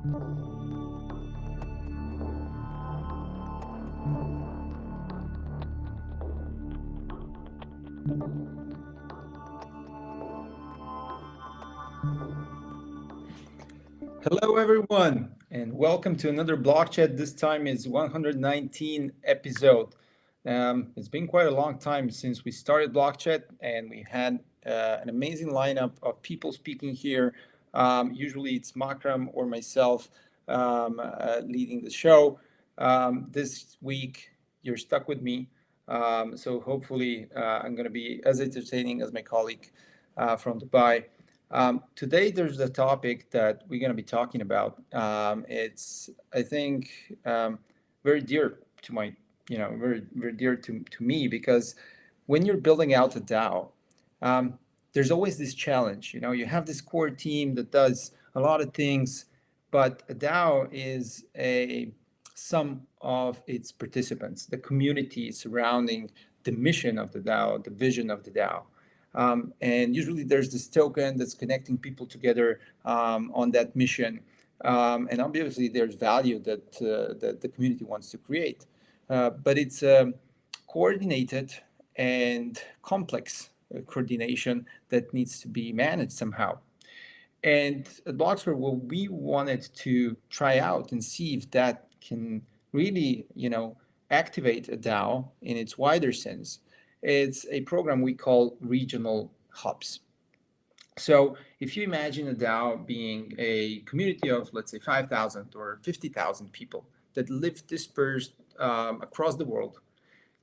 Hello, everyone, and welcome to another Block Chat. This time is 119 episode. It's been quite a long time since we started Block Chat, and we had an amazing lineup of people speaking here. Usually, it's Makram or myself leading the show. This week, you're stuck with me, so hopefully, I'm going to be as entertaining as my colleague from Dubai. Today, there's a topic that we're going to be talking about. It's, I think, very dear to my, very dear to me because when you're building out a DAO, um, there's always this challenge. You have this core team that does a lot of things, but a DAO is a sum of its participants, the community surrounding the mission of the DAO, the vision of the DAO. And usually there's this token that's connecting people together on that mission. And obviously there's value that the community wants to create. But it's coordinated and complex coordination that needs to be managed somehow. And at Blocksquare, what we wanted to try out and see if that can really, activate a DAO in its wider sense. It's a program we call regional hubs. So if you imagine a DAO being a community of, let's say, 5,000 or 50,000 people that live dispersed across the world,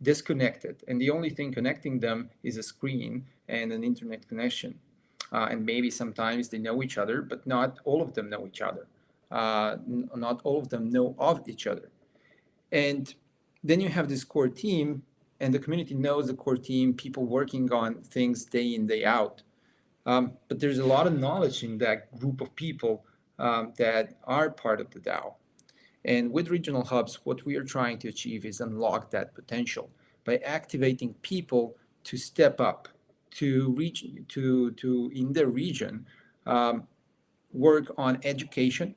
disconnected, and the only thing connecting them is a screen and an internet connection. And maybe sometimes they know each other, but not all of them know each other. Not all of them know of each other. And then you have this core team, and the community knows the core team, people working on things day in, day out. But there's a lot of knowledge in that group of people that are part of the DAO. And with regional hubs, what we are trying to achieve is unlock that potential by activating people to step up, to reach to in their region, work on education,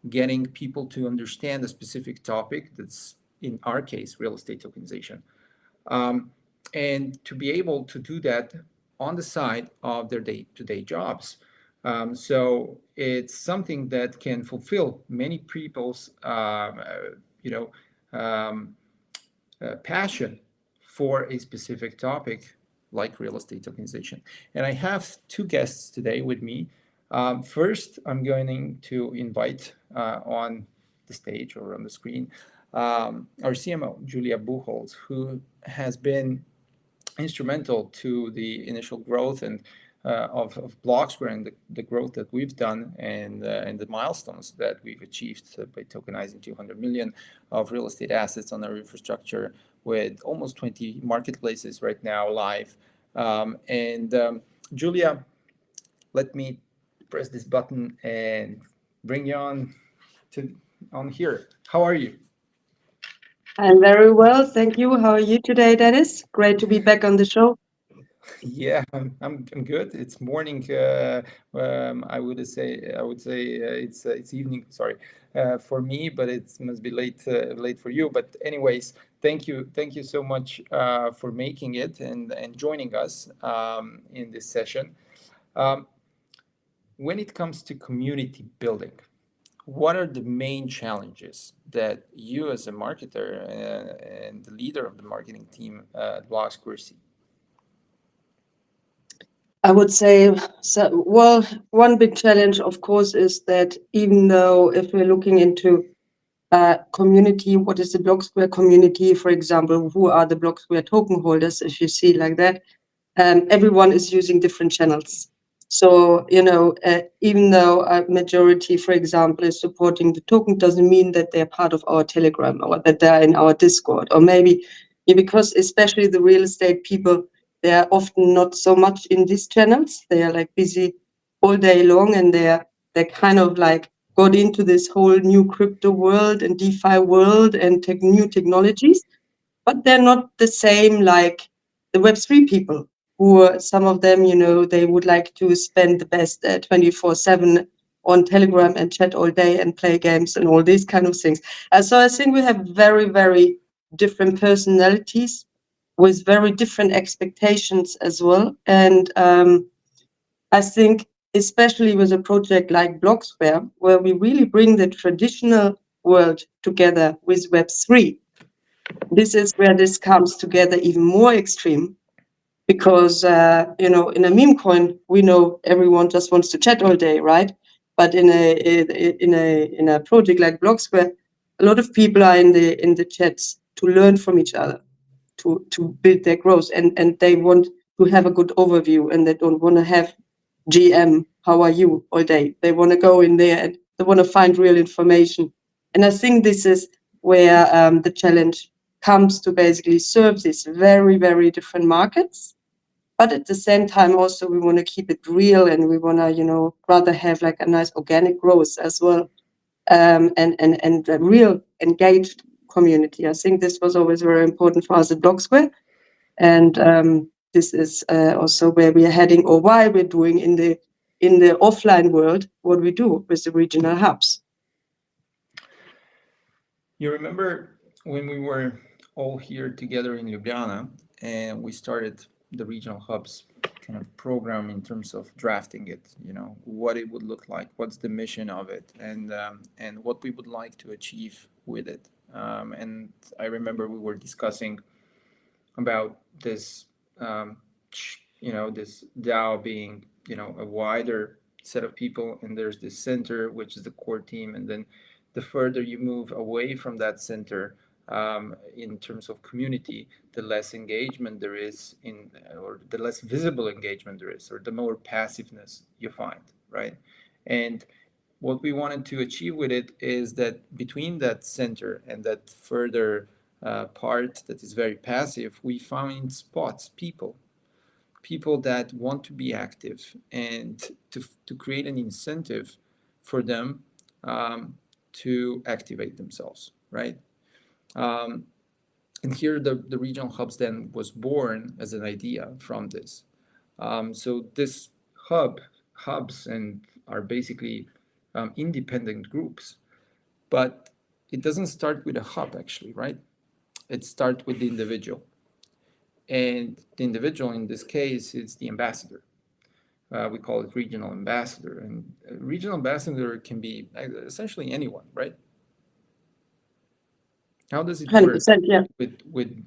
getting people to understand a specific topic that's in our case real estate tokenization, and to be able to do that on the side of their day-to-day jobs. So it's something that can fulfill many people's passion for a specific topic like real estate tokenization. And I have two guests today with me. First, I'm going to invite on the stage or on the screen our CMO, Julia Buchholz, who has been instrumental to the initial growth and of Blocksquare and the growth that we've done and the milestones that we've achieved by tokenizing 200 million of real estate assets on our infrastructure with almost 20 marketplaces right now live. Julia, let me press this button and bring you on here. How are you? I'm very well, thank you. How are you today, Dennis? Great to be back on the show. Yeah, I'm good. It's morning. I would say it's evening. Sorry, for me, but it must be late for you. But anyways, thank you so much for making it and joining us in this session. Um, when it comes to community building, what are the main challenges that you as a marketer and the leader of the marketing team at Blocksquare see? I would say, so, well, one big challenge, of course, is that even though if we're looking into community, what is the Blocksquare community, for example, who are the Blocksquare token holders, if you see like that, everyone is using different channels. So, even though a majority, for example, is supporting the token, doesn't mean that they're part of our Telegram or that they're in our Discord. Or maybe because especially the real estate people, they are often not so much in these channels. They are like busy all day long, and they're kind of like got into this whole new crypto world and DeFi world and new technologies, but they're not the same like the Web3 people who some of them, they would like to spend the best 24/7 on Telegram and chat all day and play games and all these kind of things. So I think we have very, very different personalities with very different expectations as well. And I think, especially with a project like Blocksquare, where we really bring the traditional world together with Web3, this is where this comes together even more extreme. Because in a meme coin, we know everyone just wants to chat all day, right? But in a project like Blocksquare, a lot of people are in the chats to learn from each other, to build their growth, and they want to have a good overview, and they don't want to have GM, how are you all day? They want to go in there and they want to find real information. And I think this is where the challenge comes to basically serve these very, very different markets. But at the same time, also, we want to keep it real, and we want to, rather have like a nice organic growth as well, and a real engaged community. I think this was always very important for us at Blocksquare. And this is also where we are heading, or why we're doing in the offline world what we do with the regional hubs. You remember when we were all here together in Ljubljana and we started the regional hubs kind of program in terms of drafting it, what it would look like, what's the mission of it, and what we would like to achieve with it. And I remember we were discussing about this, this DAO being, a wider set of people, and there's this center, which is the core team, and then the further you move away from that center, in terms of community, the less engagement there is or the less visible engagement there is, or the more passiveness you find, right? And what we wanted to achieve with it is that between that center and that further part that is very passive, we find spots, people that want to be active, and to create an incentive for them to activate themselves, right? And here the regional hubs then was born as an idea from this. So this hubs and are basically independent groups, but it doesn't start with a hub actually, right? It starts with the individual. And the individual in this case is the ambassador. We call it regional ambassador. And a regional ambassador can be essentially anyone, right? How does it work 100%, yeah. with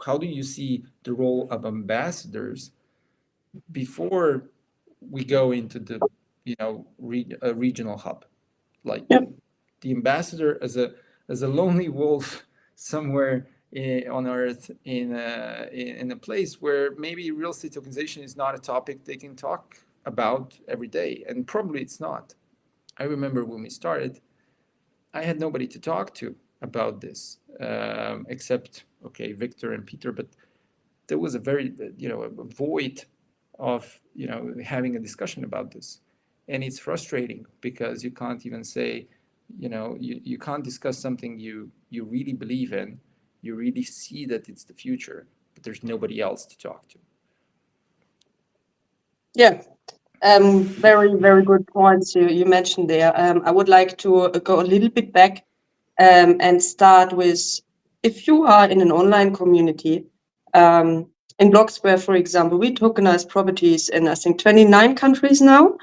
how do you see the role of ambassadors before we go into the regional hub? Like Yep. the ambassador as a lonely wolf somewhere on earth in a place where maybe real estate tokenization is not a topic they can talk about every day, and probably it's not. I remember when we started, I had nobody to talk to about this, except Victor and Peter, but there was a very a void of having a discussion about this, and it's frustrating because you can't even say you can't discuss something you really believe in, you really see that it's the future, but there's nobody else to talk to. Yeah. Very, very good points you mentioned there. I would like to go a little bit back and start with, if you are in an online community, in Blocksquare, for example, we tokenize properties in, I think, 29 countries now.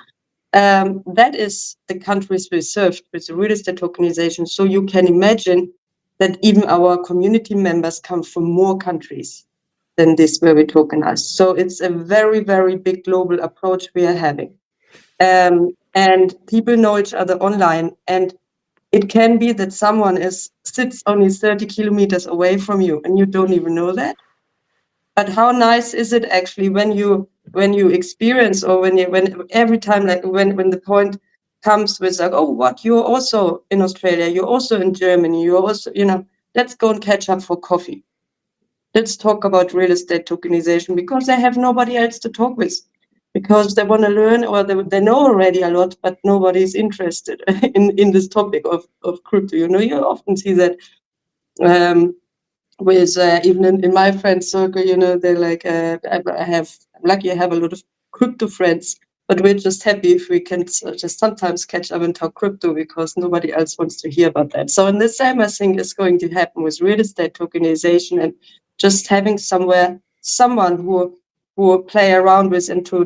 That is the countries we served with the real estate tokenization. So you can imagine that even our community members come from more countries than this where we tokenize. So it's a very, very big global approach we are having. And people know each other online, and it can be that someone sits only 30 kilometers away from you and you don't even know that. But how nice is it actually when you experience, or when every time, like when the point comes with like, oh, what, you're also in Australia, you're also in Germany, you're also, let's go and catch up for coffee. Let's talk about real estate tokenization, because they have nobody else to talk with, because they want to learn, or they know already a lot, but nobody's interested in this topic of crypto. You often see that with even in my friend circle, they're like, I'm lucky I have a lot of crypto friends, But we're just happy if we can just sometimes catch up and talk crypto, because nobody else wants to hear about that. So in the same, I think, is going to happen with real estate tokenization, and just having someone who play around with and to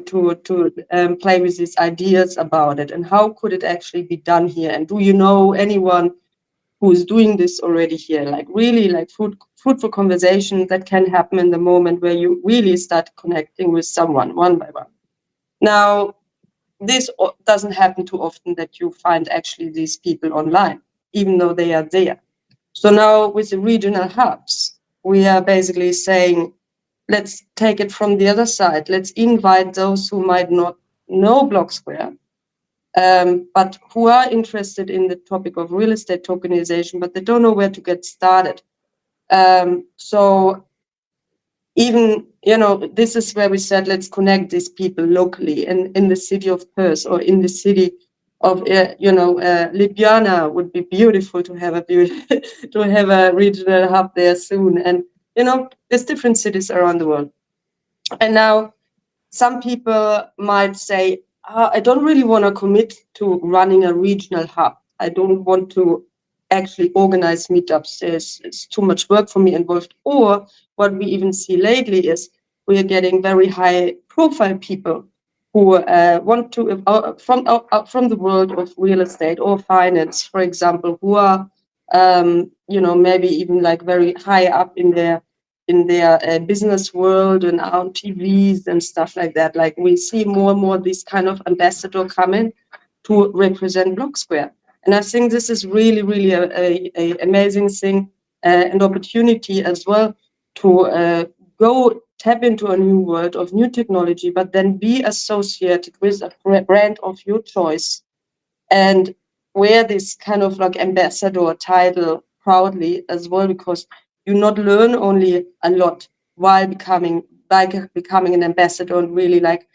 play with these ideas about it, and how could it actually be done here, and do you know anyone who is doing this already here, like really like fruitful conversation that can happen in the moment where you really start connecting with someone one by one. Now, this doesn't happen too often, that you find actually these people online, even though they are there. So now with the regional hubs, we are basically saying, let's take it from the other side. Let's invite those who might not know Blocksquare, but who are interested in the topic of real estate tokenization, but they don't know where to get started. So even, this is where we said, let's connect these people locally in the city of Perth, or in the city of, Ljubljana would be beautiful to have to have a regional hub there soon. And, there's different cities around the world. And now some people might say, I don't really want to commit to running a regional hub. I don't want to actually organize meetups. It's too much work for me involved. Or what we even see lately is we are getting very high profile people who want to, from the world of real estate or finance, for example, who are, maybe even like very high up in their business world and on TVs and stuff like that. Like we see more and more this kind of ambassador coming to represent Blocksquare. And I think this is really, really a amazing thing, and opportunity as well to go tap into a new world of new technology, but then be associated with a brand of your choice and wear this kind of like ambassador title proudly as well, because you not learn only a lot while becoming an ambassador and really like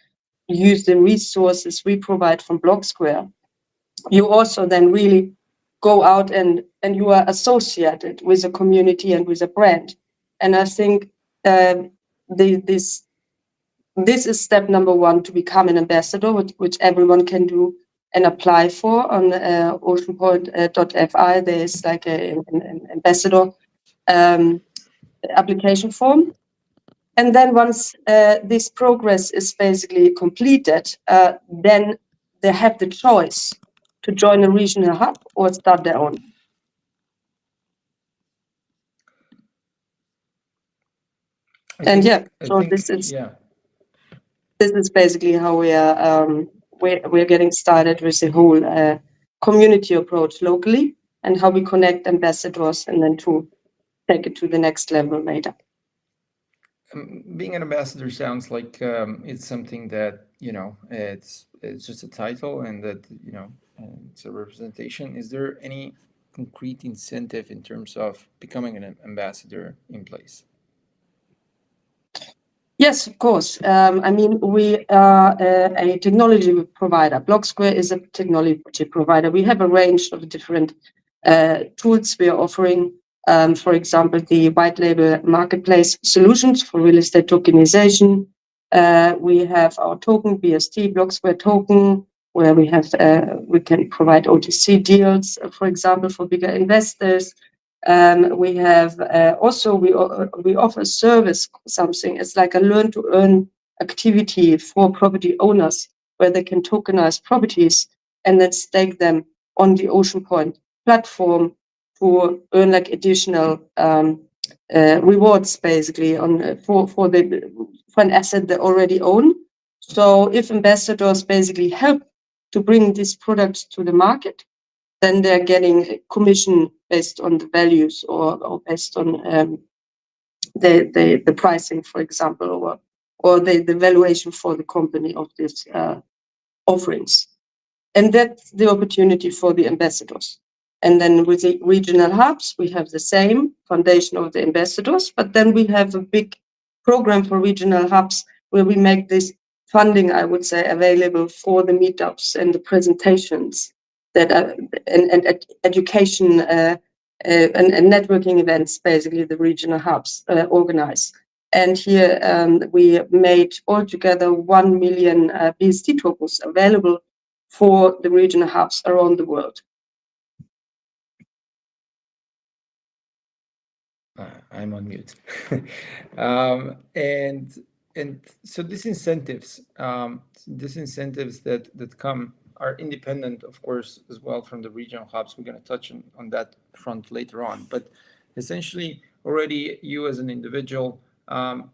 use the resources we provide from Blocksquare. You also then really go out and you are associated with a community and with a brand. And I think this is step number one, to become an ambassador, which everyone can do and apply for on oceanpoint.fi. There is like an ambassador application form. And then once this progress is basically completed, then they have the choice to join a regional hub or start their own. This is basically how we are we're getting started with the whole community approach locally, and how we connect ambassadors and then to take it to the next level later. Being an ambassador sounds like it's something that, it's just a title, and that, it's a representation. Is there any concrete incentive in terms of becoming an ambassador in place? Yes, of course. I mean, we are a technology provider. Blocksquare is a technology provider. We have a range of different tools we are offering. For example, the white label marketplace solutions for real estate tokenization. We have our token, BST, Blocksquare token, where we can provide OTC deals, for example, for bigger investors. We have also we offer service, something. It's like a learn to earn activity for property owners, where they can tokenize properties and then stake them on the Ocean Point platform to earn like additional rewards, basically for an asset they already own. So if ambassadors basically help to bring these products to the market, then they're getting a commission based on the values or based on the pricing, for example, or the valuation for the company of these offerings. And that's the opportunity for the ambassadors. And then with the regional hubs, we have the same foundation of the ambassadors, but then we have a big program for regional hubs where we make this funding, I would say, available for the meetups and the presentations that are, and education and networking events, basically the regional hubs organize. And here we made altogether 1 million BST tokens available for the regional hubs around the world. I'm on mute. And so these incentives that come are independent, of course, as well from the regional hubs. We're going to touch on that front later on. But essentially, already you as an individual,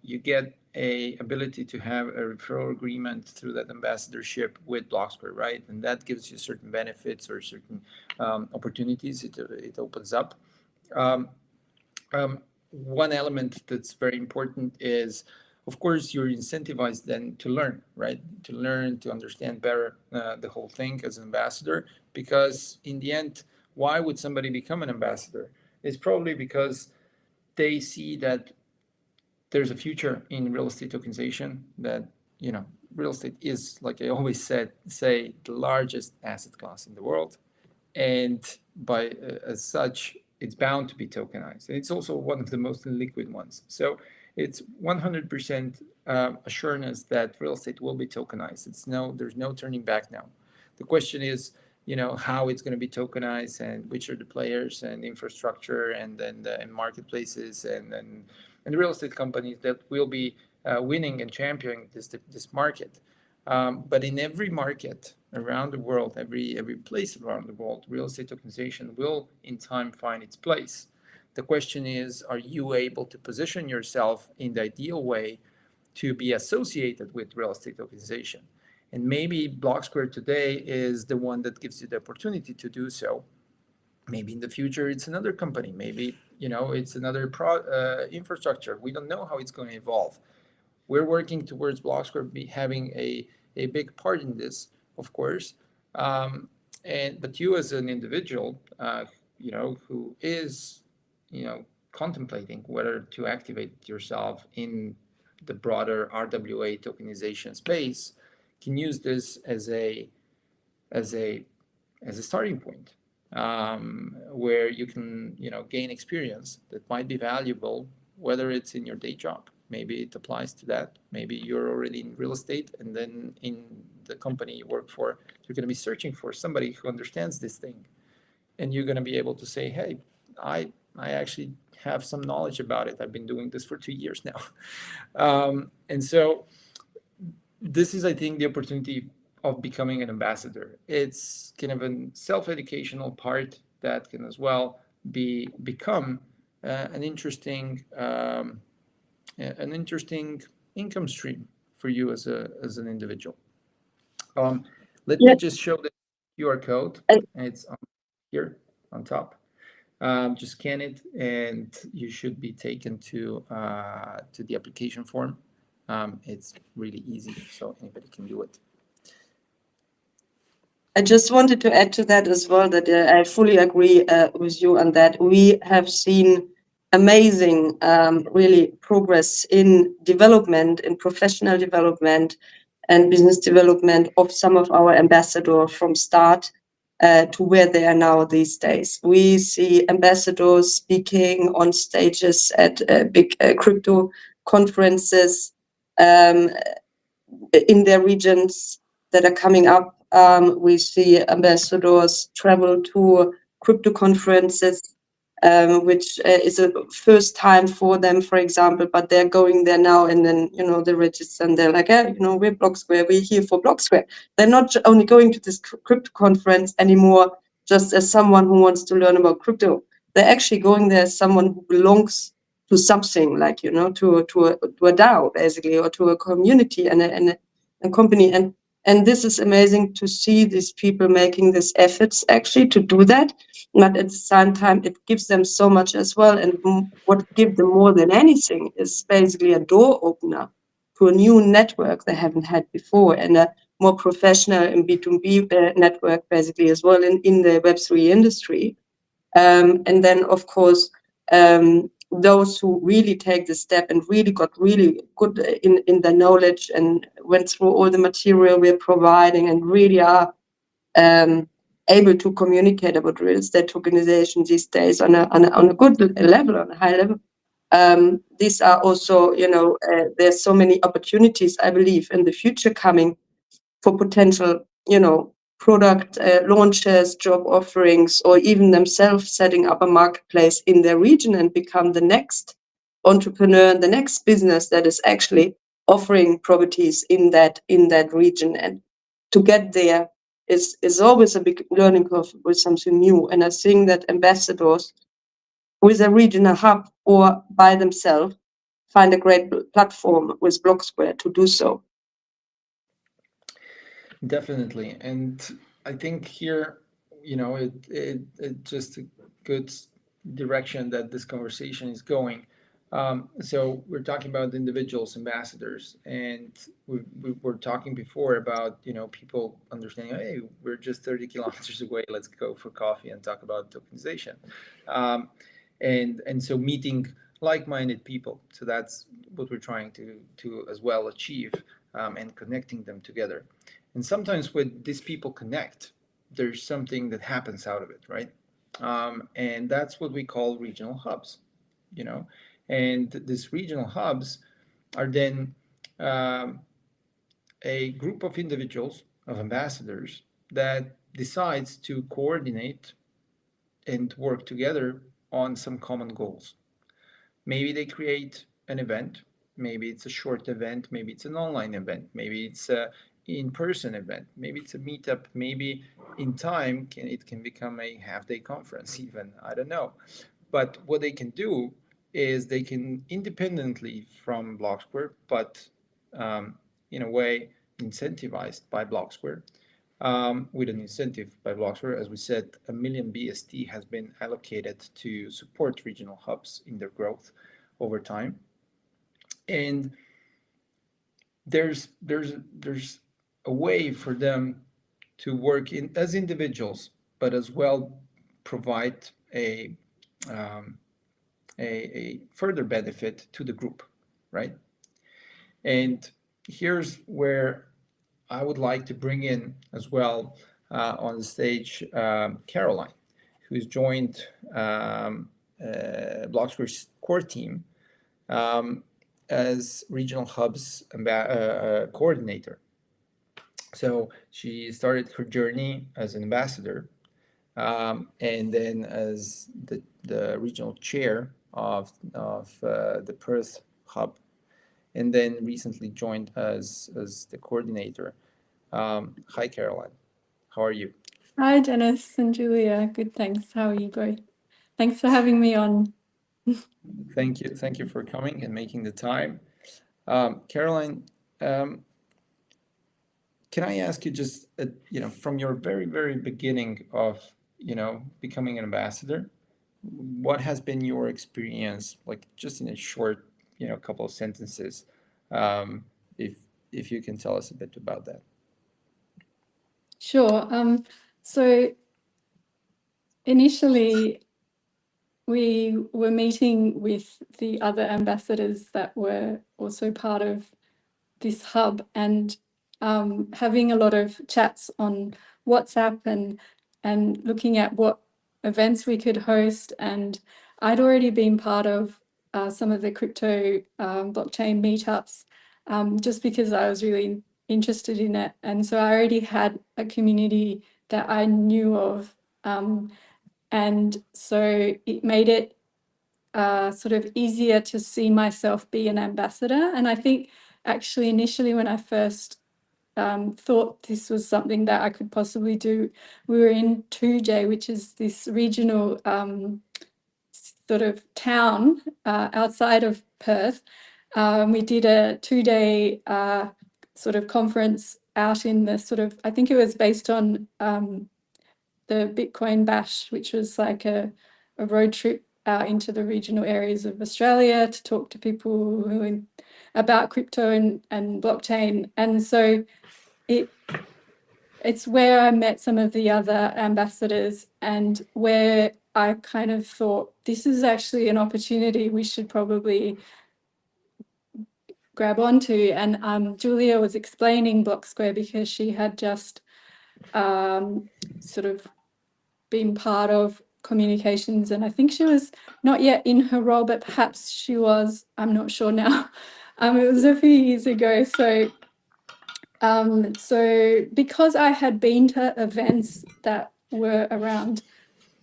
you get a ability to have a referral agreement through that ambassadorship with Blocksquare, right? And that gives you certain benefits or certain opportunities it opens up. One element that's very important is, of course, you're incentivized then to learn, right? To learn, to understand better the whole thing as an ambassador, because in the end, why would somebody become an ambassador? It's probably because they see that there's a future in real estate tokenization, that, you know, real estate is, like I always say, the largest asset class in the world. And by as such, it's bound to be tokenized. And it's also one of the most liquid ones. So it's 100% assurance that real estate will be tokenized. There's no turning back now. The question is, you know, how it's going to be tokenized and which are the players and infrastructure and then the marketplaces and real estate companies that will be winning and championing this market. But in every market around the world, every place around the world, real estate tokenization will in time find its place. The question is, are you able to position yourself in the ideal way to be associated with real estate tokenization? And maybe Blocksquare today is the one that gives you the opportunity to do so. Maybe in the future it's another company. Maybe, you know, it's another infrastructure. We don't know how it's going to evolve. We're working towards Blocksquare having a big part in this, of course. But you as an individual, you know, who is, you know, contemplating whether to activate yourself in the broader RWA tokenization space, can use this as a starting point, where you can, you know, gain experience that might be valuable, whether it's in your day job. Maybe it applies to that. Maybe you're already in real estate, and then in the company you work for, you're going to be searching for somebody who understands this thing, and you're going to be able to say, "Hey, I actually have some knowledge about it. I've been doing this for 2 years now," and so this is, I think, the opportunity of becoming an ambassador. It's kind of a self-educational part that can as well become an interesting income stream for you as an individual. Let me just show the QR code. It's here on top. Just scan it, and you should be taken to the application form. It's really easy, so anybody can do it. I just wanted to add to that as well that I fully agree with you on that. We have seen amazing, really progress in development, in professional development and business development of some of our ambassadors from start to where they are now these days. We see ambassadors speaking on stages at big crypto conferences in their regions that are coming up. We see ambassadors travel to crypto conferences, which is a first time for them, for example, but they're going there now, and then, you know, they register and they're like, yeah, you know, we're Blocksquare, we're here for Blocksquare. They're not only going to this crypto conference anymore just as someone who wants to learn about crypto. They're actually going there as someone who belongs to something, like, you know, to a DAO, basically, or to a community and a company. And this is amazing to see these people making these efforts actually to do that. But at the same time, it gives them so much as well. And what gives them more than anything is basically a door opener to a new network they haven't had before, and a more professional and B2B network, basically, as well in the Web3 industry. And then, of course, those who really take the step and really got really good in the knowledge and went through all the material we're providing and really are able to communicate about real estate tokenization these days on a good level, on a high level. These are also, there's so many opportunities, I believe, in the future coming for potential, product launches, job offerings, or even themselves setting up a marketplace in their region and become the next entrepreneur, the next business that is actually offering properties in that region. And to get there is always a big learning curve with something new. And I think that ambassadors with a regional hub or by themselves find a great platform with Blocksquare to do so. Definitely. And I think here, it just a good direction that this conversation is going. So we're talking about individuals, ambassadors, and we were talking before about, people understanding, hey, we're just 30 kilometers away. Let's go for coffee and talk about tokenization. And so meeting like-minded people. So that's what we're trying to as well achieve, and connecting them together. And sometimes when these people connect, there's something that happens out of it, right? And that's what we call regional hubs, you know. And these regional hubs are then um, a group of individuals, of ambassadors, that decides to coordinate and work together on some common goals. Maybe they create an event. Maybe it's a short event. Maybe it's an online event. Maybe it's a in-person event. Maybe it's a meetup. Maybe in time it can become a half-day conference even. I don't know. But what they can do is they can independently from Blocksquare, but in a way incentivized by Blocksquare, with an incentive by Blocksquare. As we said, 1 million BST has been allocated to support regional hubs in their growth over time. And there's a way for them to work in as individuals, but as well provide um, a further benefit to the group, right? And here's where I would like to bring in as well on the stage Caroline, who's joined Blocksquare's core team um, as regional hubs coordinator. So she started her journey as an ambassador, and then as the regional chair of the Perth hub, and then recently joined as the coordinator. Hi, Caroline. How are you? Hi, Denis and Julia. Good, thanks. How are you both? Thanks for having me on. Thank you. Thank you for coming and making the time. Caroline, um, can I ask you just, from your very, very beginning of, becoming an ambassador, what has been your experience, like just in a short, couple of sentences, um, if if you can tell us a bit about that. Sure. So initially, we were meeting with the other ambassadors that were also part of this hub and having a lot of chats on WhatsApp and looking at what events we could host. And I'd already been part of some of the crypto blockchain meetups just because I was really interested in it. And so I already had a community that I knew of. And so it made it sort of easier to see myself be an ambassador. And I think actually initially when I first thought this was something that I could possibly do, we were in 2J, which is this regional sort of town outside of Perth. We did a 2-day sort of conference out in the sort of, I think it was based on the Bitcoin Bash, which was like a road trip out into the regional areas of Australia to talk to people who about crypto and blockchain. And so it's where I met some of the other ambassadors and where I kind of thought, this is actually an opportunity we should probably grab onto. And Julia was explaining Blocksquare because she had just sort of been part of communications, and I think she was not yet in her role, but perhaps she was, I'm not sure now. It was a few years ago. So because I had been to events that were around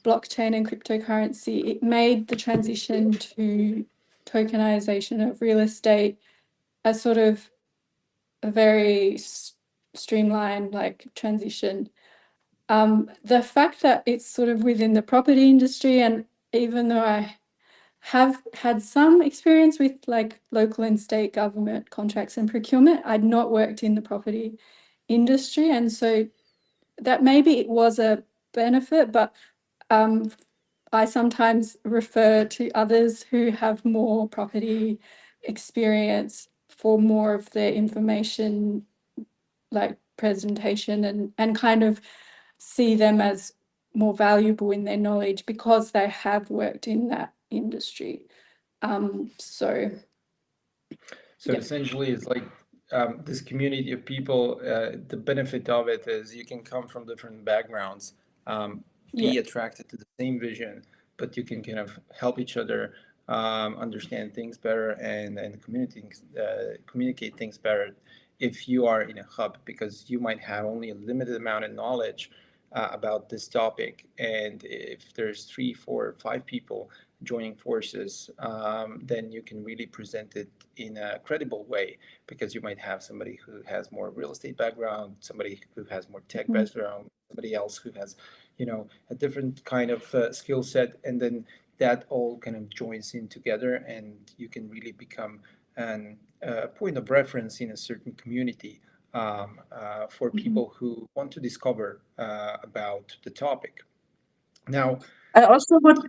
blockchain and cryptocurrency, it made the transition to tokenization of real estate a sort of a very streamlined like transition. The fact that it's sort of within the property industry, and even though I have had some experience with like local and state government contracts and procurement, I'd not worked in the property industry, and so that maybe it was a benefit, but I sometimes refer to others who have more property experience for more of their information, like presentation, and kind of see them as more valuable in their knowledge because they have worked in that industry. So yeah. Essentially, it's like this community of people. The benefit of it is you can come from different backgrounds, be Yeah. attracted to the same vision, but you can kind of help each other understand things better and communicate things better if you are in a hub, because you might have only a limited amount of knowledge about this topic, and if there's 3, 4, 5 people joining forces, then you can really present it in a credible way, because you might have somebody who has more real estate background, somebody who has more tech Mhm. background, somebody else who has, a different kind of skill set, and then that all kind of joins in together, and you can really become a point of reference in a certain community for people who want to discover about the topic. Now, I also would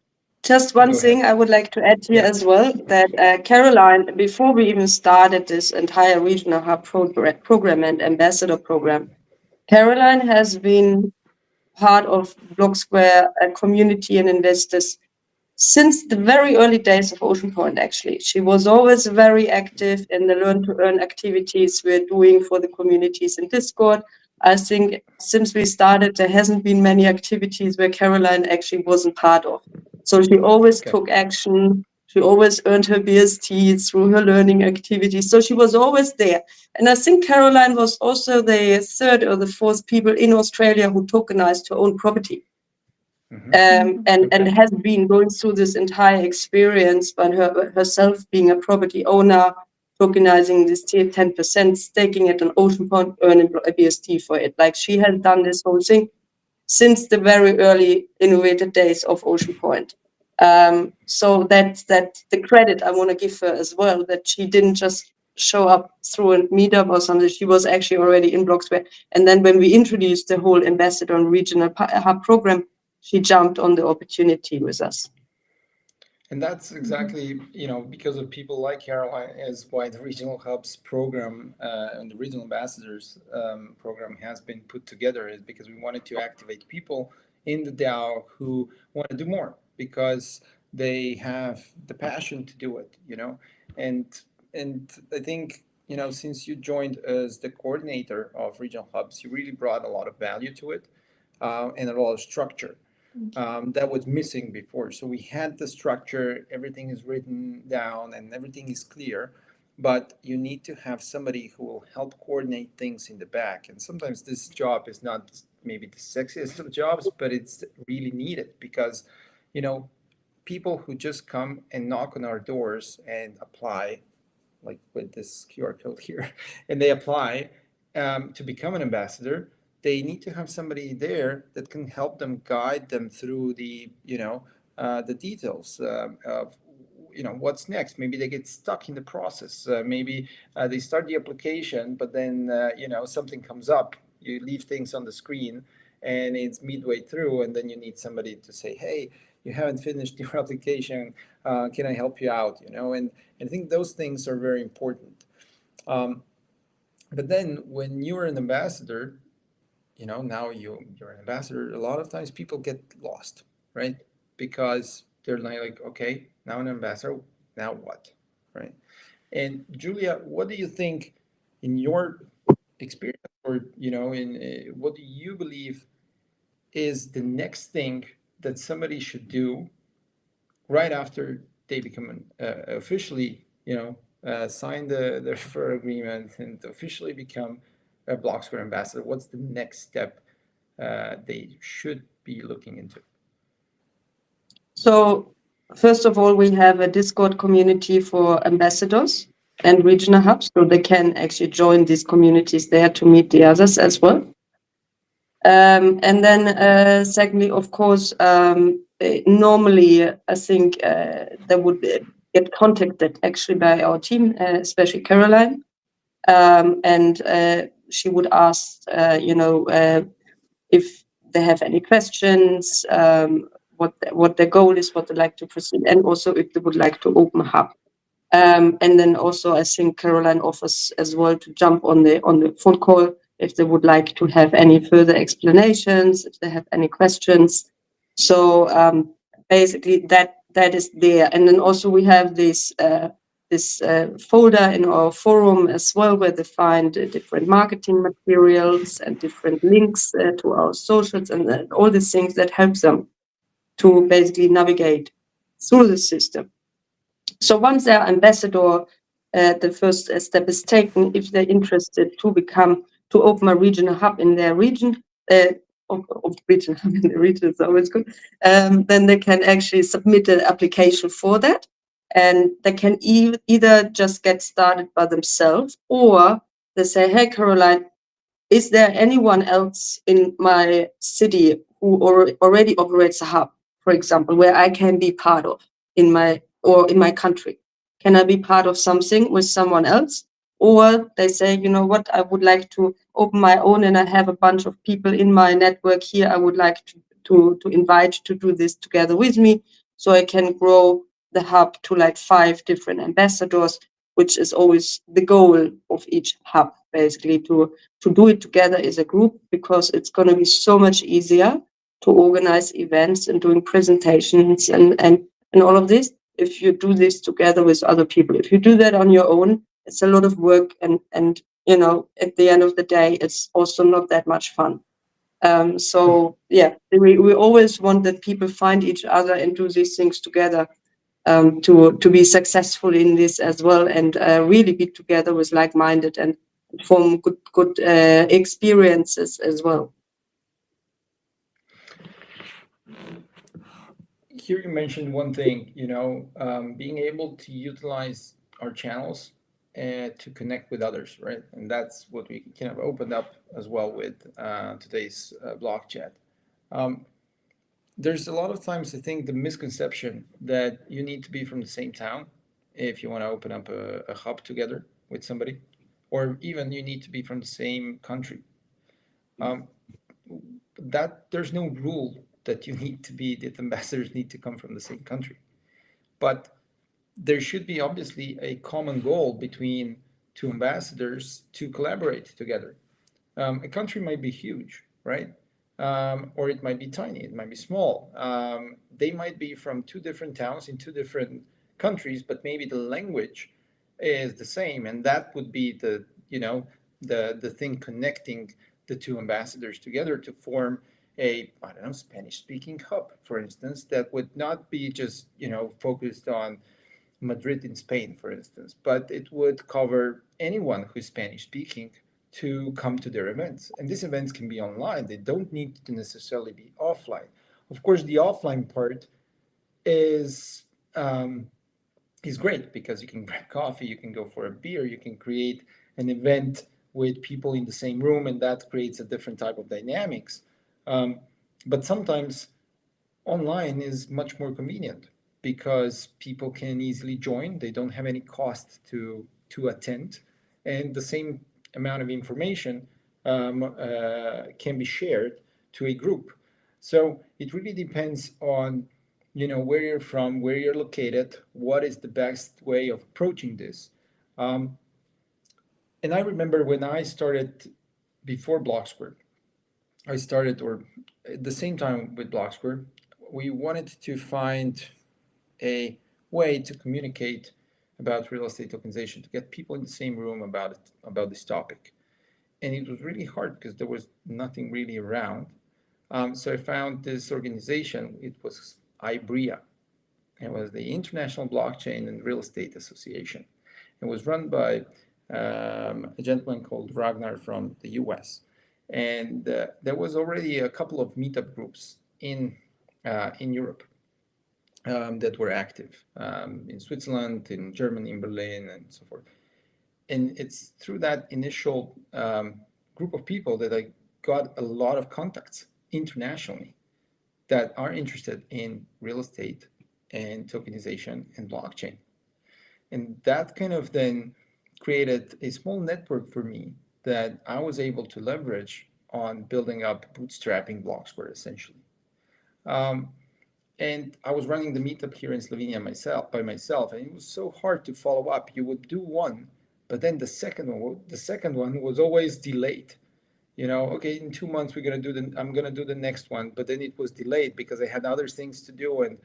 just one go ahead. thing I would like to add here Yeah. as well, that Caroline, before we even started this entire regional hub program and ambassador program, Caroline has been part of Blocksquare community and investors since the very early days of Ocean Point, actually. She was always very active in the learn to earn activities we're doing for the communities in Discord. I think since we started, there hasn't been many activities where Caroline actually wasn't part of. So she always Okay. took action. She always earned her BST through her learning activities. So she was always there. And I think Caroline was also the third or the fourth people in Australia who tokenized her own property. And Okay. has been going through this entire experience, but herself being a property owner, tokenizing this 10%, staking it on Ocean Point, earning a BST for it. Like, she has done this whole thing since the very early innovative days of Ocean Point. So that's the credit I want to give her as well, that she didn't just show up through a meetup or something. She was actually already in Blocksquare. And then when we introduced the whole ambassador and regional hub program, she jumped on the opportunity with us. And that's exactly, because of people like Caroline, is why the Regional Hubs program and the Regional Ambassadors program has been put together, is because we wanted to activate people in the DAO who want to do more, because they have the passion to do it, And I think, since you joined as the coordinator of Regional Hubs, you really brought a lot of value to it and a lot of structure that was missing before. So we had the structure, everything is written down and everything is clear, but you need to have somebody who will help coordinate things in the back. And sometimes this job is not maybe the sexiest of jobs, but it's really needed, because, people who just come and knock on our doors and apply, like with this QR code here, and they apply to become an ambassador, they need to have somebody there that can help them, guide them through the details of what's next. Maybe they get stuck in the process. Maybe they start the application, but then something comes up. You leave things on the screen, and it's midway through, and then you need somebody to say, "Hey, you haven't finished your application. Can I help you out?" And I think those things are very important. But then when you're an ambassador, now you're an ambassador, a lot of times people get lost, right? Because they're like, okay, now an ambassador, now what, right? And Julia, what do you think in your experience, or in what do you believe is the next thing that somebody should do right after they become officially, sign the referral agreement and officially become a Blocksquare ambassador? What's the next step they should be looking into? So first of all, we have a Discord community for ambassadors and regional hubs, so they can actually join these communities there to meet the others as well. And then secondly, of course, normally I think they would get contacted actually by our team, especially Caroline, and she would ask, if they have any questions, what their goal is, what they like to proceed, and also if they would like to open a hub. And then also, I think Caroline offers as well to jump on the phone call if they would like to have any further explanations, if they have any questions. So basically, that is there. And then also we have this folder in our forum as well, where they find different marketing materials and different links to our socials and all these things that help them to basically navigate through the system. So once they're ambassador, the first step is taken. If they're interested to open a regional hub in their region, regional hub in the region is always good, then they can actually submit an application for that. And they can either just get started by themselves, or they say, hey, Caroline, is there anyone else in my city who already operates a hub, for example, where I can be part of in my country? Can I be part of something with someone else? Or they say, you know what, I would like to open my own, and I have a bunch of people in my network here I would like to invite to do this together with me, so I can grow the hub to like 5 different ambassadors, which is always the goal of each hub, basically to do it together as a group, because it's going to be so much easier to organize events and doing presentations and all of this if you do this together with other people. If you do that on your own, it's a lot of work, and at the end of the day, it's also not that much fun. So yeah, we always want that people find each other and do these things together, to be successful in this as well, and really be together with like-minded and form good experiences as well. Here you mentioned one thing, being able to utilize our channels to connect with others, right? And that's what we kind of opened up as well with today's block chat. There's a lot of times, I think, the misconception that you need to be from the same town if you want to open up a hub together with somebody, or even you need to be from the same country. That there's no rule that that ambassadors need to come from the same country. But there should be obviously a common goal between two ambassadors to collaborate together. A country might be huge, right? Or it might be tiny, it might be small. They might be from 2 different towns in 2 different countries, but maybe the language is the same, and that would be the thing connecting the 2 ambassadors together to form a, I don't know, Spanish speaking hub, for instance, that would not be just focused on Madrid in Spain, for instance, but it would cover anyone who's Spanish speaking to come to their events. And these events can be online, they don't need to necessarily be offline. Of course, the offline part is great, because you can grab coffee, you can go for a beer, you can create an event with people in the same room, and that creates a different type of dynamics. But sometimes online is much more convenient, because people can easily join. They don't have any cost to attend, and the same amount of information can be shared to a group. So it really depends on where you're from, where you're located, what is the best way of approaching this. And I remember when I started before Blocksquare, or at the same time with Blocksquare, we wanted to find a way to communicate about real estate tokenization, to get people in the same room about this topic. And it was really hard because there was nothing really around. So I found this organization. It was IBRIA. It was the International Blockchain and Real Estate Association. It was run by a gentleman called Ragnar from the US. And there was already a couple of meetup groups in Europe that were active in Switzerland, in Germany, in Berlin, and so forth. And it's through that initial group of people that I got a lot of contacts internationally that are interested in real estate and tokenization and blockchain. And that kind of then created a small network for me that I was able to leverage on building up bootstrapping Blocksquare essentially. Um, and I was running the meetup here in Slovenia by myself, and it was so hard to follow up. You would do one, but then the second one was always delayed. Okay, in 2 months I'm gonna do the next one, but then it was delayed because I had other things to do and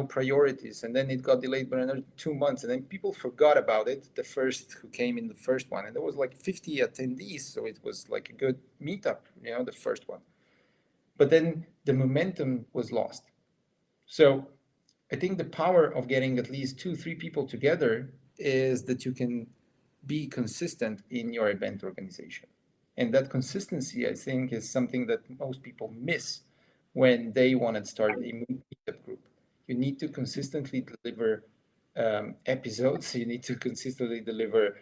priorities, and then it got delayed by another 2 months, and then people forgot about it. The first who came in the first one, and there was like 50 attendees, so it was like a good meetup, the first one. But then the momentum was lost. So I think the power of getting at least 2, 3 people together is that you can be consistent in your event organization. And that consistency, I think, is something that most people miss when they want to start a meetup group. You need to consistently deliver episodes. You need to consistently deliver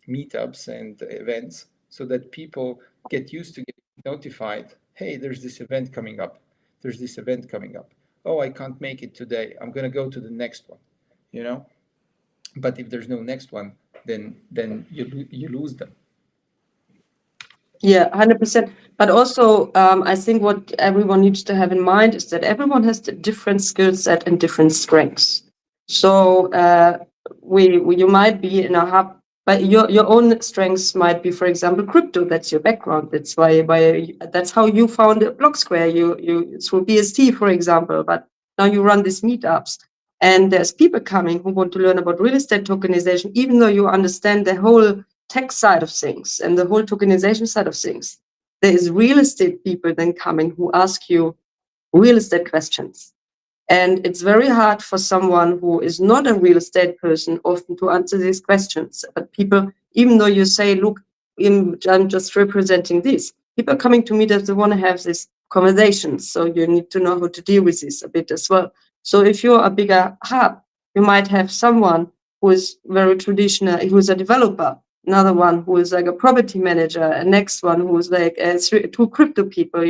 meetups and events so that people get used to getting notified. Hey, there's this event coming up. There's this event coming up. Oh, I can't make it today. I'm going to go to the next one. But if there's no next one, then you lose them. Yeah, 100%. But also, I think what everyone needs to have in mind is that everyone has a different skill set and different strengths. So you might be in a hub, but your own strengths might be, for example, crypto. That's your background. That's that's how you found Blocksquare. You through BST, for example. But now you run these meetups, and there's people coming who want to learn about real estate tokenization, even though you understand the whole tech side of things and the whole tokenization side of things. There is real estate people then coming who ask you real estate questions. And it's very hard for someone who is not a real estate person often to answer these questions. But people, even though you say, look, I'm just representing this, people are coming to me that they want to have these conversations. So you need to know how to deal with this a bit as well. So if you're a bigger hub, you might have someone who is very traditional, who is a developer, another one who is like a property manager, a next one who is like two crypto people,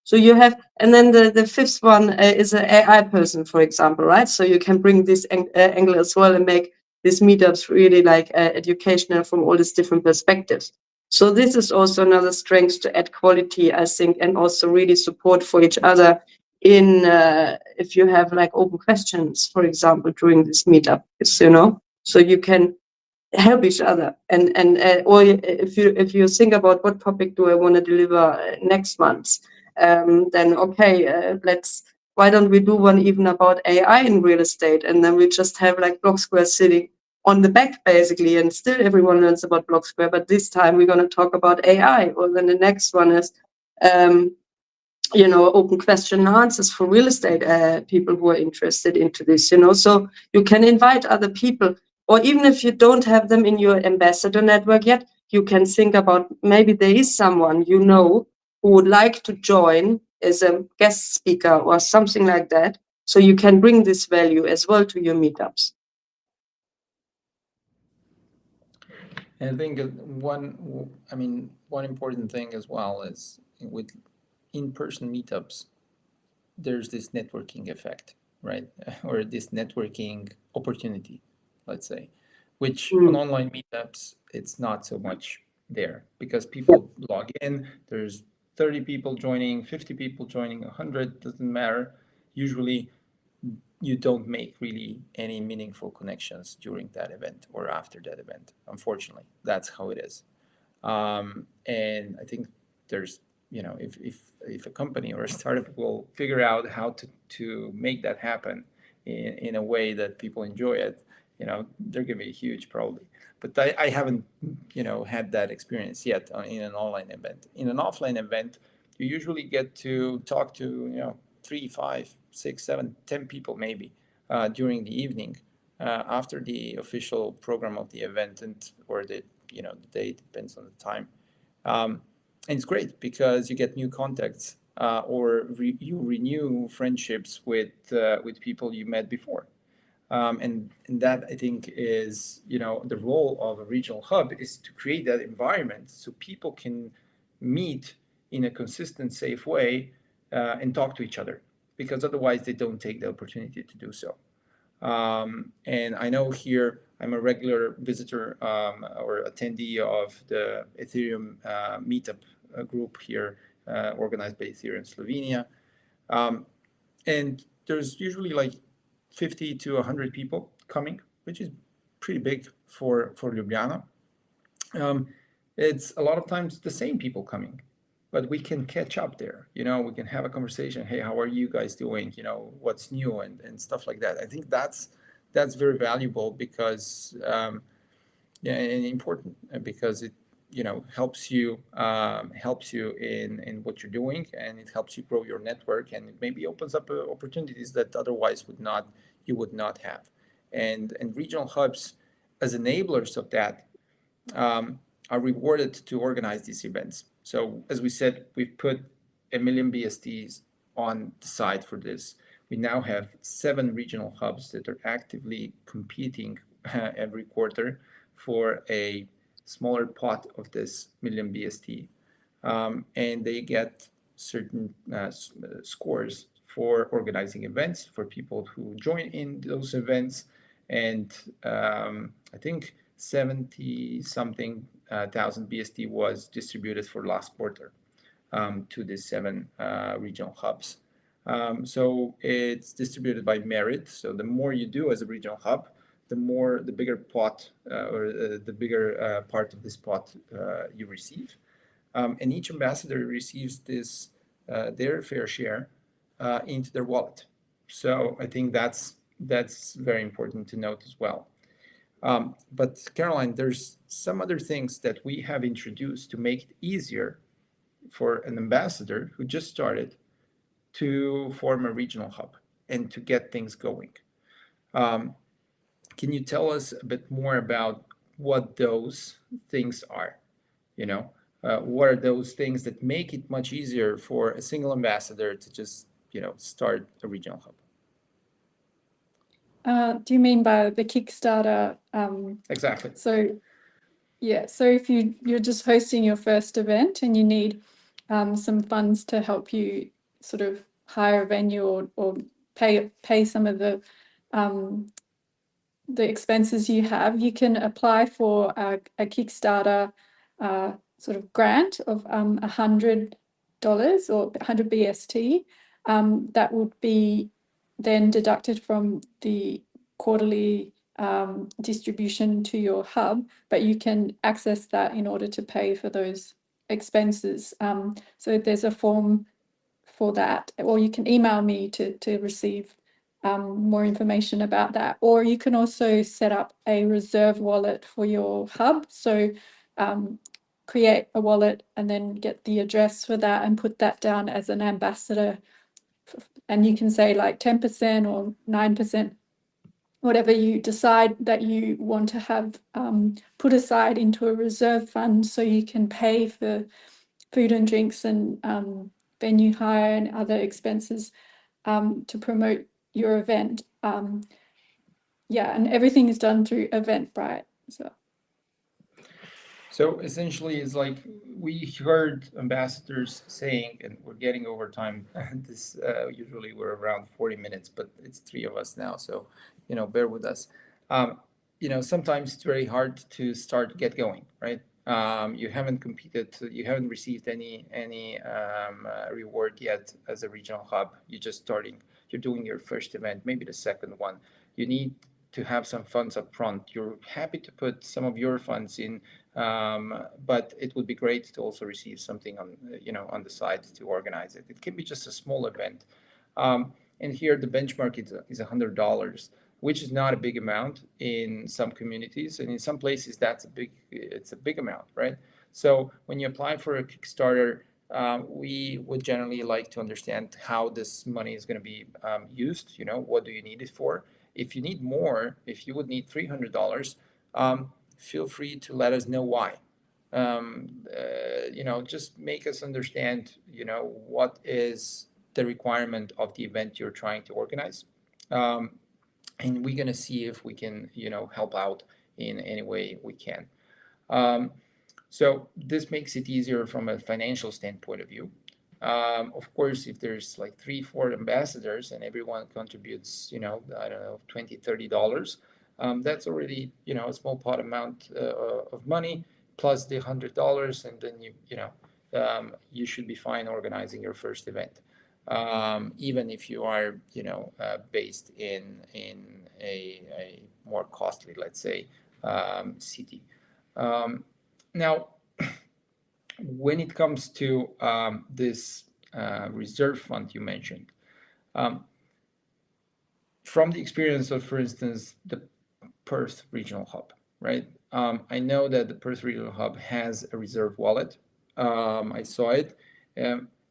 So you have, and then the fifth one is an AI person, for example, right? So you can bring this angle as well and make these meetups really like educational from all these different perspectives. So this is also another strength to add quality, I think, and also really support for each other in if you have like open questions, for example, during this meetup, so you can help each other or if you think about what topic do I want to deliver next month, then okay, why don't we do one even about AI in real estate, and then we just have like Blocksquare sitting on the back basically, and still everyone learns about Blocksquare, but this time we're going to talk about AI, or then the next one is open question and answers for real estate people who are interested into this, so you can invite other people, or even if you don't have them in your ambassador network yet, you can think about maybe there is someone who would like to join as a guest speaker or something like that, so you can bring this value as well to your meetups. And I think one important thing as well is with in-person meetups, there's this networking effect, right? Or this networking opportunity, let's say, which on online meetups, it's not so much there because people log in, there's 30 people joining, 50 people joining, 100, doesn't matter. Usually you don't make really any meaningful connections during that event or after that event. Unfortunately, that's how it is. And I think there's, if a company or a startup will figure out how to make that happen in a way that people enjoy it, they're going to be huge probably. But I haven't, had that experience yet in an online event. In an offline event, you usually get to talk to 3, 5, 6, 7, 10 people maybe during the evening after the official program of the event or the the day, depends on the time. And it's great because you get new contacts or you renew friendships with people you met before. And that I think is the role of a regional hub is to create that environment so people can meet in a consistent, safe way and talk to each other, because otherwise they don't take the opportunity to do so. And I know here I'm a regular visitor or attendee of the Ethereum meetup group here organized by Ethereum Slovenia. And there's usually like 50 to 100 people coming, which is pretty big for Ljubljana. It's a lot of times the same people coming, but we can catch up there. We can have a conversation. Hey, how are you guys doing? What's new and stuff like that. I think that's very valuable because and important because it helps you in what you're doing, and it helps you grow your network, and it maybe opens up opportunities that otherwise you would not have. And regional hubs as enablers of that are rewarded to organize these events. So as we said, we've put 1 million BSTs on the side for this. We now have 7 regional hubs that are actively competing every quarter for a smaller pot of this million BST. And they get certain scores for organizing events, for people who join in those events. And I think 70 something thousand BST was distributed for last quarter to the 7 regional hubs. So it's distributed by merit. So the more you do as a regional hub, the bigger pot or the bigger part of this pot you receive. And each ambassador receives this their fair share into their wallet. So I think that's very important to note as well. But Caroline, there's some other things that we have introduced to make it easier for an ambassador who just started to form a regional hub and to get things going. Can you tell us a bit more about what those things are? What are those things that make it much easier for a single ambassador to just start a regional hub? Do you mean by the Kickstarter? Exactly. So if you're just hosting your first event and you need some funds to help you sort of hire a venue or pay some of the expenses you have, you can apply for a Kickstarter sort of grant of $100 or 100 BST. That would be then deducted from the quarterly distribution to your hub, but you can access that in order to pay for those expenses. So there's a form for that, or you can email me to receive more information about that. Or you can also set up a reserve wallet for your hub. So create a wallet and then get the address for that and put that down as an ambassador. And you can say like 10% or 9%, whatever you decide that you want to have put aside into a reserve fund so you can pay for food and drinks and venue hire and other expenses to promote your event. And everything is done through Eventbrite. So essentially, it's like we heard ambassadors saying, and we're getting over time. This usually we're around 40 minutes, but it's 3 of us now, so bear with us. Sometimes it's very hard to get going, right? You haven't competed, you haven't received any reward yet as a regional hub. You're just starting. You're doing your first event, maybe the second one. You need to have some funds up front. You're happy to put some of your funds in, but it would be great to also receive something on the side to organize it. It can be just a small event, and here the benchmark is $100, which is not a big amount in some communities, and in some places it's a big amount, right? So when you apply for a Kickstarter, we would generally like to understand how this money is going to be used. What do you need it for? If you need more, if you would need $300, feel free to let us know why. Just make us understand, what is the requirement of the event you're trying to organize. And we're going to see if we can, help out in any way we can. So this makes it easier from a financial standpoint of view. Of course, if there's like 3-4 ambassadors and everyone contributes, I don't know, $20-$30, that's already, a small pot amount of money plus the $100, and then you should be fine organizing your first event, even if you are, based in a more costly, let's say, city. Now, when it comes to this reserve fund you mentioned, from the experience of, for instance, the Perth Regional Hub, right? I know that the Perth Regional Hub has a reserve wallet. I saw it.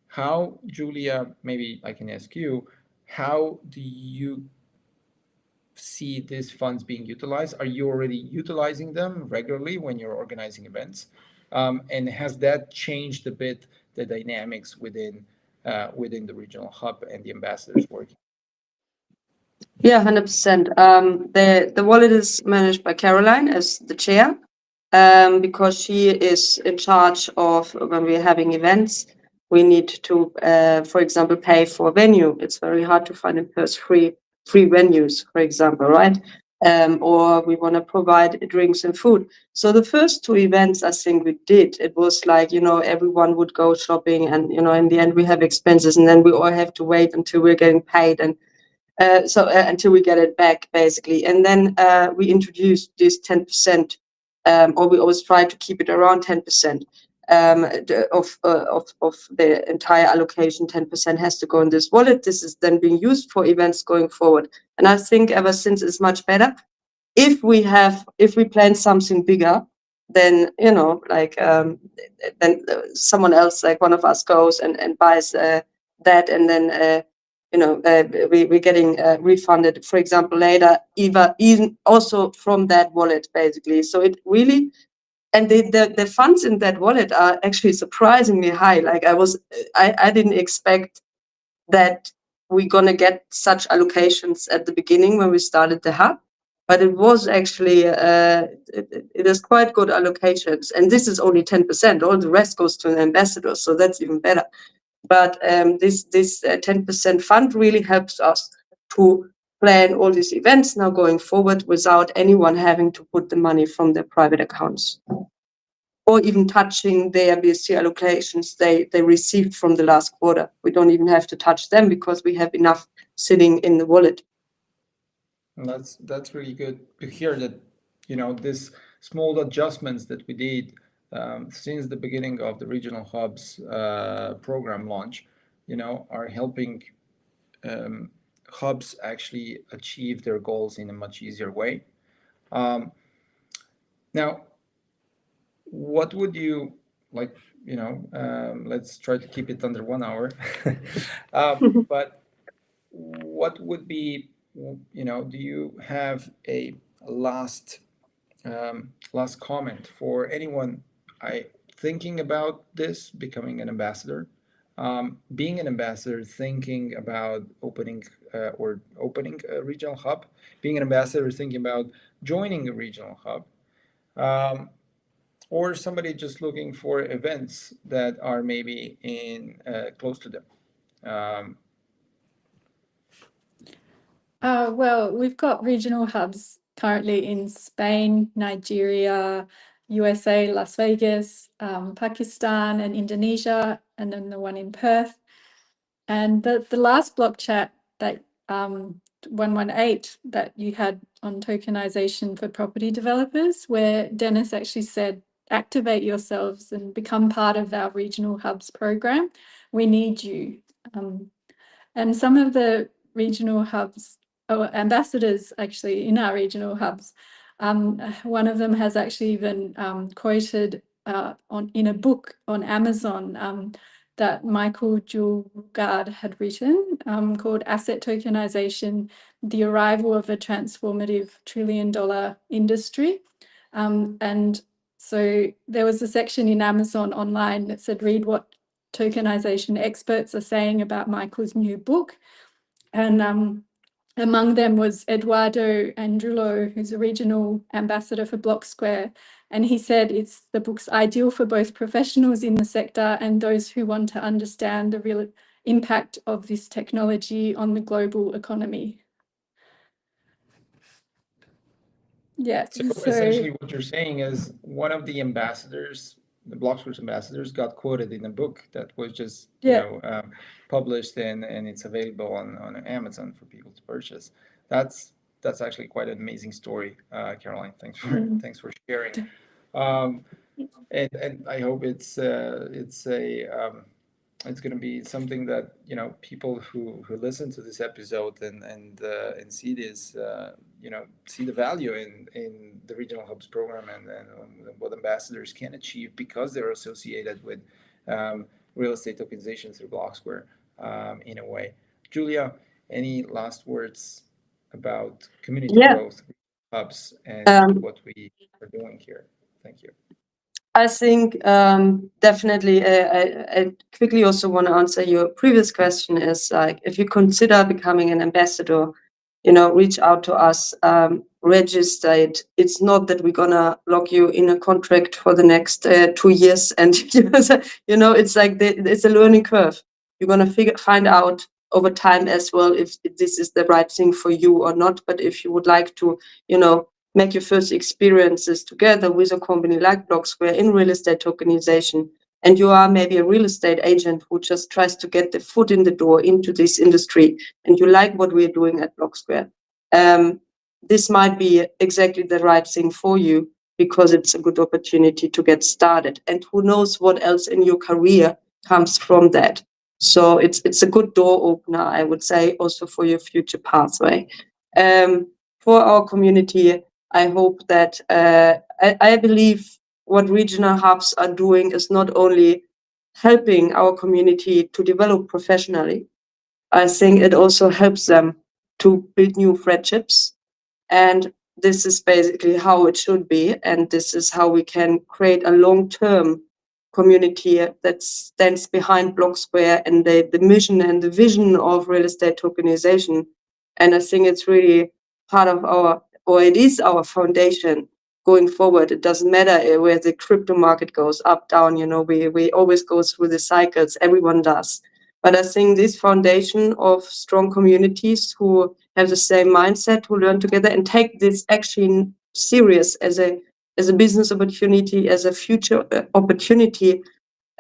How, Julia, maybe I can ask you, how do you see these funds being utilized? Are you already utilizing them regularly when you're organizing events? And has that changed a bit the dynamics within the regional hub and the ambassadors working? Yeah, 100%. The wallet is managed by Caroline as the chair, because she is in charge of when we're having events. We need to, for example, pay for a venue. It's very hard to find in Perth free venues, for example, right? Or we want to provide drinks and food. So the first 2 events I think we did, it was like, everyone would go shopping, and in the end we have expenses, and then we all have to wait until we're getting paid, and until we get it back, basically. And then we introduced this 10%, or we always try to keep it around 10%. Of the entire allocation. 10% has to go in this wallet. This is then being used for events going forward. And I think ever since it's much better. If we plan something bigger, then then someone else, like one of us, goes and buys that, and then we're getting refunded, for example, later, even also from that wallet, basically. So it really. And the funds in that wallet are actually surprisingly high. Like I didn't expect that we're gonna get such allocations at the beginning when we started the hub, but it was actually it is quite good allocations. And this is only 10%. All the rest goes to an ambassador, so that's even better. But this 10% fund really helps us to plan all these events now going forward without anyone having to put the money from their private accounts, or even touching their BSC allocations they received from the last quarter. We don't even have to touch them because we have enough sitting in the wallet. And that's really good to hear that, this small adjustments that we did since the beginning of the regional hubs program launch, are helping hubs actually achieve their goals in a much easier way. Now, what would you like, let's try to keep it under 1 hour. But what would be, do you have a last comment for anyone thinking about this, becoming an ambassador, being an ambassador, thinking about opening a regional hub, being an ambassador, thinking about joining a regional hub, or somebody just looking for events that are maybe in close to them? Well, we've got regional hubs currently in Spain, Nigeria, USA, Las Vegas, Pakistan, and Indonesia, and then the one in Perth. And the last block chat that 118 that you had on tokenization for property developers, where Denis actually said, activate yourselves and become part of our regional hubs program. We need you. And some of the regional hubs, or ambassadors actually in our regional hubs, one of them has actually even quoted in a book on Amazon, that Michael Julgard had written called Asset Tokenization, the Arrival of a Transformative $1 trillion Industry. And so there was a section in Amazon online that said, read what tokenization experts are saying about Michael's new book. And among them was Eduardo Andrulo, who's a regional ambassador for Blocksquare. And he said the book's ideal for both professionals in the sector and those who want to understand the real impact of this technology on the global economy. Yeah. So essentially what you're saying is one of the ambassadors, the Blocksquare ambassadors, got quoted in a book that was just published and it's available on Amazon for people to purchase. That's actually quite an amazing story, Caroline. Thanks for sharing. And I hope it's going to be something that people who listen to this episode and see this see the value in the regional hubs program and what ambassadors can achieve because they're associated with real estate tokenization through Blocksquare in a way. Julia, any last words about community growth hubs and what we are doing here? Thank you. I think definitely I quickly also want to answer your previous question is like, if you consider becoming an ambassador, reach out to us, register it. It's not that we're gonna lock you in a contract for the next 2 years and it's like it's a learning curve. You're gonna find out over time as well if this is the right thing for you or not. But if you would like to, make your first experiences together with a company like Blocksquare in real estate tokenization, and you are maybe a real estate agent who just tries to get the foot in the door into this industry, and you like what we're doing at Blocksquare, this might be exactly the right thing for you because it's a good opportunity to get started. And who knows what else in your career comes from that. So it's a good door opener, I would say, also for your future pathway. For our community, I hope that I believe what regional hubs are doing is not only helping our community to develop professionally, I think it also helps them to build new friendships. And this is basically how it should be. And this is how we can create a long-term community that stands behind Blocksquare and the mission and the vision of real estate tokenization. And I think it's really part of it is our foundation going forward. It doesn't matter where the crypto market goes up, down, we always go through the cycles. Everyone does. But I think this foundation of strong communities who have the same mindset, who learn together and take this actually serious as a business opportunity, as a future opportunity,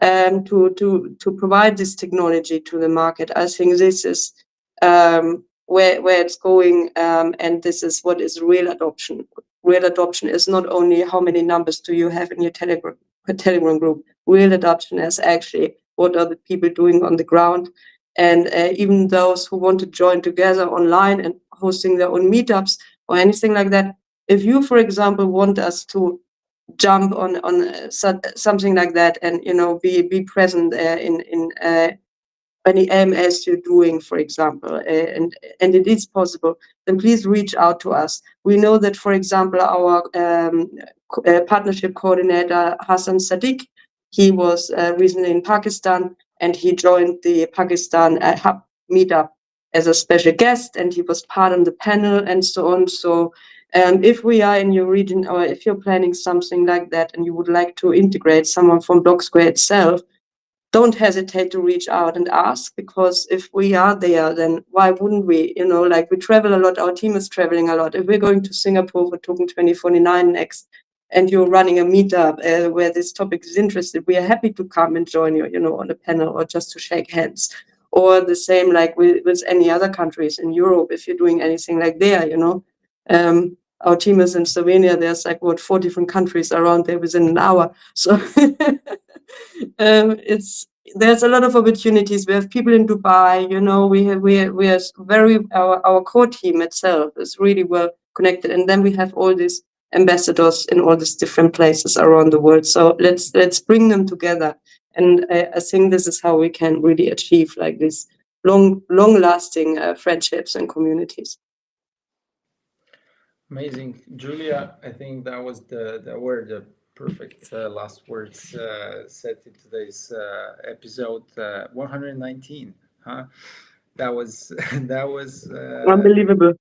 to provide this technology to the market. I think this is where it's going, and this is what is real adoption. Real adoption is not only how many numbers do you have in your Telegram group. Real adoption is actually what are the people doing on the ground. And even those who want to join together online and hosting their own meetups or anything like that, if you, for example, want us to jump on something like that and be present in any AMS you're doing, for example, and it is possible, then please reach out to us. We know that, for example, our partnership coordinator, Hassan Sadiq, he was recently in Pakistan, and he joined the Pakistan Hub meetup as a special guest, and he was part of the panel and so on. So if we are in your region, or if you're planning something like that and you would like to integrate someone from Blocksquare itself, don't hesitate to reach out and ask, because if we are there, then why wouldn't we? We travel a lot, our team is traveling a lot. If we're going to Singapore for Token 2049 next, and you're running a meetup where this topic is interested, we are happy to come and join you, on a panel or just to shake hands. Or the same like with any other countries in Europe, if you're doing anything like there, our team is in Slovenia. There's 4 different countries around there within an hour. So there's a lot of opportunities. We have people in Dubai. We are our core team itself is really well connected, and then we have all these ambassadors in all these different places around the world. So let's bring them together And I think this is how we can really achieve like this long-lasting friendships and communities. Amazing, Julia. I think that was the perfect last words said in today's episode 119. Huh? That was that was Unbelievable.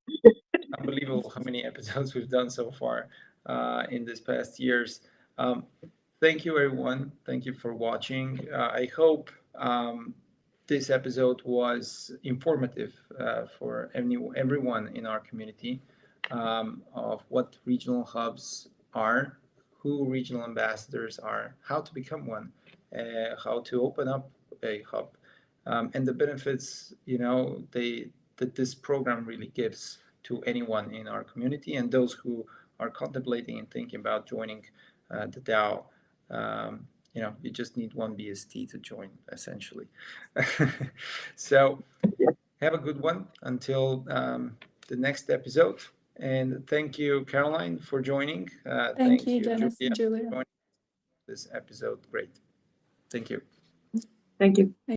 unbelievable how many episodes we've done so far in this past years. Thank you, everyone. Thank you for watching. I hope this episode was informative for everyone in our community of what regional hubs are, who regional ambassadors are, how to become one, how to open up a hub, and the benefits that this program really gives to anyone in our community and those who are contemplating and thinking about joining the DAO. You just need one BST to join, essentially. So have a good one until the next episode. And thank you, Caroline, for joining. Thank you, Denis and Julia, Julia. for joining this episode. Great. Thank you. Thank you.